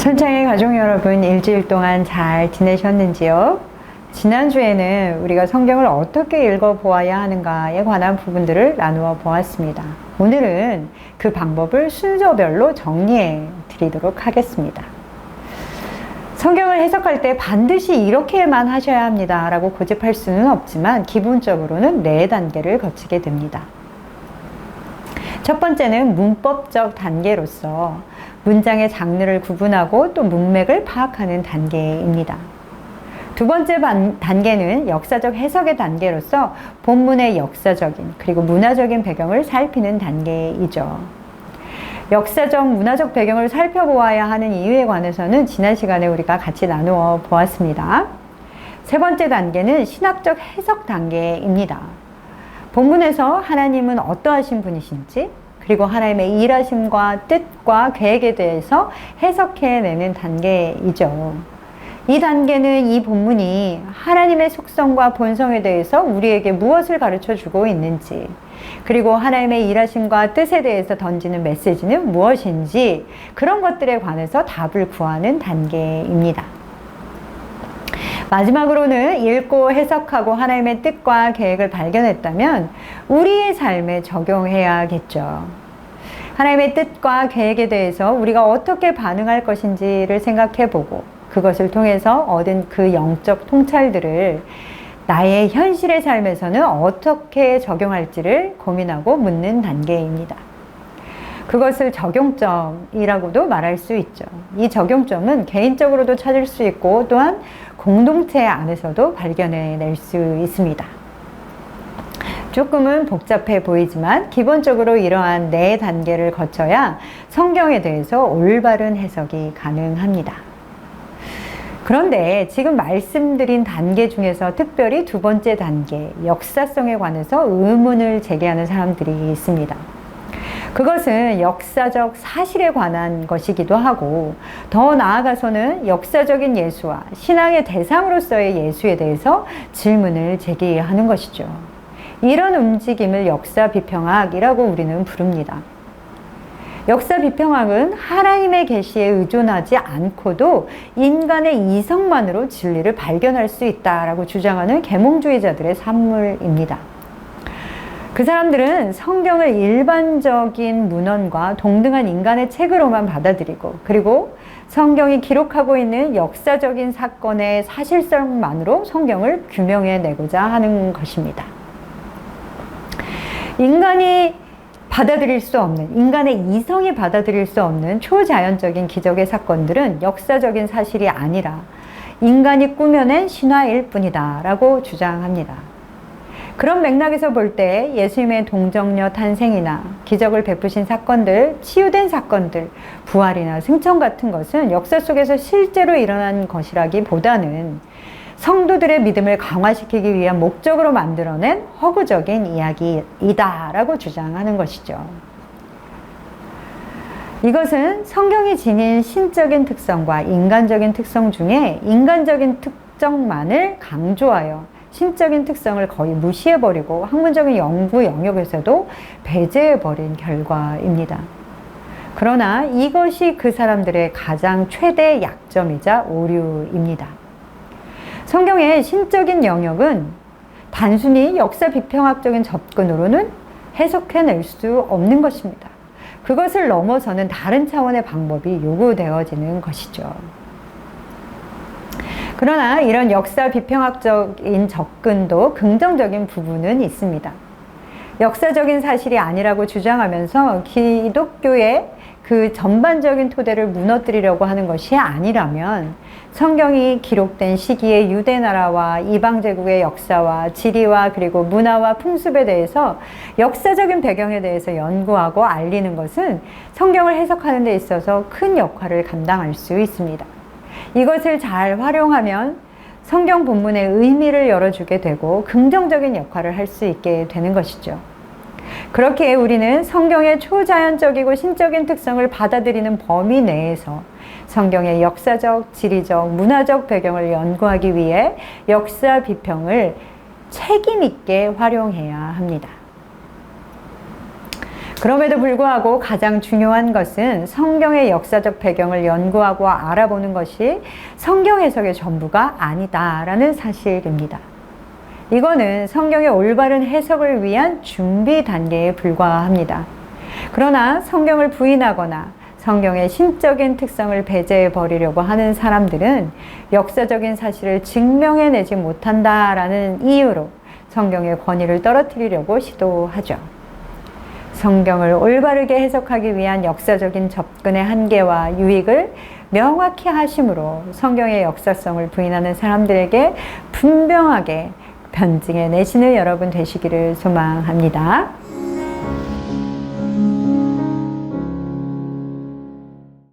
천창의 가족 여러분, 일주일 동안 잘 지내셨는지요? 지난주에는 우리가 성경을 어떻게 읽어보아야 하는가에 관한 부분들을 나누어 보았습니다. 오늘은 그 방법을 순서별로 정리해 드리도록 하겠습니다. 성경을 해석할 때 반드시 이렇게만 하셔야 합니다 라고 고집할 수는 없지만 기본적으로는 4단계를 거치게 됩니다. 첫 번째는 문법적 단계로서 문장의 장르를 구분하고 또 문맥을 파악하는 단계입니다. 두 번째 단계는 역사적 해석의 단계로서 본문의 역사적인 그리고 문화적인 배경을 살피는 단계이죠. 역사적 문화적 배경을 살펴보아야 하는 이유에 관해서는 지난 시간에 우리가 같이 나누어 보았습니다. 세 번째 단계는 신학적 해석 단계입니다. 본문에서 하나님은 어떠하신 분이신지 그리고 하나님의 일하심과 뜻과 계획에 대해서 해석해내는 단계이죠. 이 단계는 이 본문이 하나님의 속성과 본성에 대해서 우리에게 무엇을 가르쳐주고 있는지, 그리고 하나님의 일하심과 뜻에 대해서 던지는 메시지는 무엇인지, 그런 것들에 관해서 답을 구하는 단계입니다. 마지막으로는 읽고 해석하고 하나님의 뜻과 계획을 발견했다면 우리의 삶에 적용해야겠죠. 하나님의 뜻과 계획에 대해서 우리가 어떻게 반응할 것인지를 생각해보고 그것을 통해서 얻은 그 영적 통찰들을 나의 현실의 삶에서는 어떻게 적용할지를 고민하고 묻는 단계입니다. 그것을 적용점이라고도 말할 수 있죠. 이 적용점은 개인적으로도 찾을 수 있고 또한 공동체 안에서도 발견해낼 수 있습니다. 조금은 복잡해 보이지만 기본적으로 이러한 4단계를 거쳐야 성경에 대해서 올바른 해석이 가능합니다. 그런데 지금 말씀드린 단계 중에서 특별히 두 번째 단계, 역사성에 관해서 의문을 제기하는 사람들이 있습니다. 그것은 역사적 사실에 관한 것이기도 하고 더 나아가서는 역사적인 예수와 신앙의 대상으로서의 예수에 대해서 질문을 제기하는 것이죠. 이런 움직임을 역사 비평학이라고 우리는 부릅니다. 역사 비평학은 하나님의 계시에 의존하지 않고도 인간의 이성만으로 진리를 발견할 수 있다라고 주장하는 계몽주의자들의 산물입니다. 그 사람들은 성경을 일반적인 문헌과 동등한 인간의 책으로만 받아들이고 그리고 성경이 기록하고 있는 역사적인 사건의 사실성만으로 성경을 규명해내고자 하는 것입니다. 인간이 받아들일 수 없는, 인간의 이성이 받아들일 수 없는 초자연적인 기적의 사건들은 역사적인 사실이 아니라 인간이 꾸며낸 신화일 뿐이다 라고 주장합니다. 그런 맥락에서 볼 때 예수님의 동정녀 탄생이나 기적을 베푸신 사건들, 치유된 사건들, 부활이나 승천 같은 것은 역사 속에서 실제로 일어난 것이라기보다는 성도들의 믿음을 강화시키기 위한 목적으로 만들어낸 허구적인 이야기이다 라고 주장하는 것이죠. 이것은 성경이 지닌 신적인 특성과 인간적인 특성 중에 인간적인 특성만을 강조하여 신적인 특성을 거의 무시해버리고 학문적인 연구 영역에서도 배제해버린 결과입니다. 그러나 이것이 그 사람들의 가장 최대 약점이자 오류입니다. 성경의 신적인 영역은 단순히 역사 비평학적인 접근으로는 해석해낼 수 없는 것입니다. 그것을 넘어서는 다른 차원의 방법이 요구되어지는 것이죠. 그러나 이런 역사 비평학적인 접근도 긍정적인 부분은 있습니다. 역사적인 사실이 아니라고 주장하면서 기독교의 그 전반적인 토대를 무너뜨리려고 하는 것이 아니라면 성경이 기록된 시기의 유대 나라와 이방 제국의 역사와 지리와 그리고 문화와 풍습에 대해서 역사적인 배경에 대해서 연구하고 알리는 것은 성경을 해석하는 데 있어서 큰 역할을 감당할 수 있습니다. 이것을 잘 활용하면 성경 본문의 의미를 열어주게 되고 긍정적인 역할을 할 수 있게 되는 것이죠. 그렇게 우리는 성경의 초자연적이고 신적인 특성을 받아들이는 범위 내에서 성경의 역사적, 지리적, 문화적 배경을 연구하기 위해 역사 비평을 책임 있게 활용해야 합니다. 그럼에도 불구하고 가장 중요한 것은 성경의 역사적 배경을 연구하고 알아보는 것이 성경 해석의 전부가 아니다라는 사실입니다. 이거는 성경의 올바른 해석을 위한 준비 단계에 불과합니다. 그러나 성경을 부인하거나 성경의 신적인 특성을 배제해 버리려고 하는 사람들은 역사적인 사실을 증명해내지 못한다라는 이유로 성경의 권위를 떨어뜨리려고 시도하죠. 성경을 올바르게 해석하기 위한 역사적인 접근의 한계와 유익을 명확히 하심으로 성경의 역사성을 부인하는 사람들에게 분명하게 변증해 내시는 여러분 되시기를 소망합니다.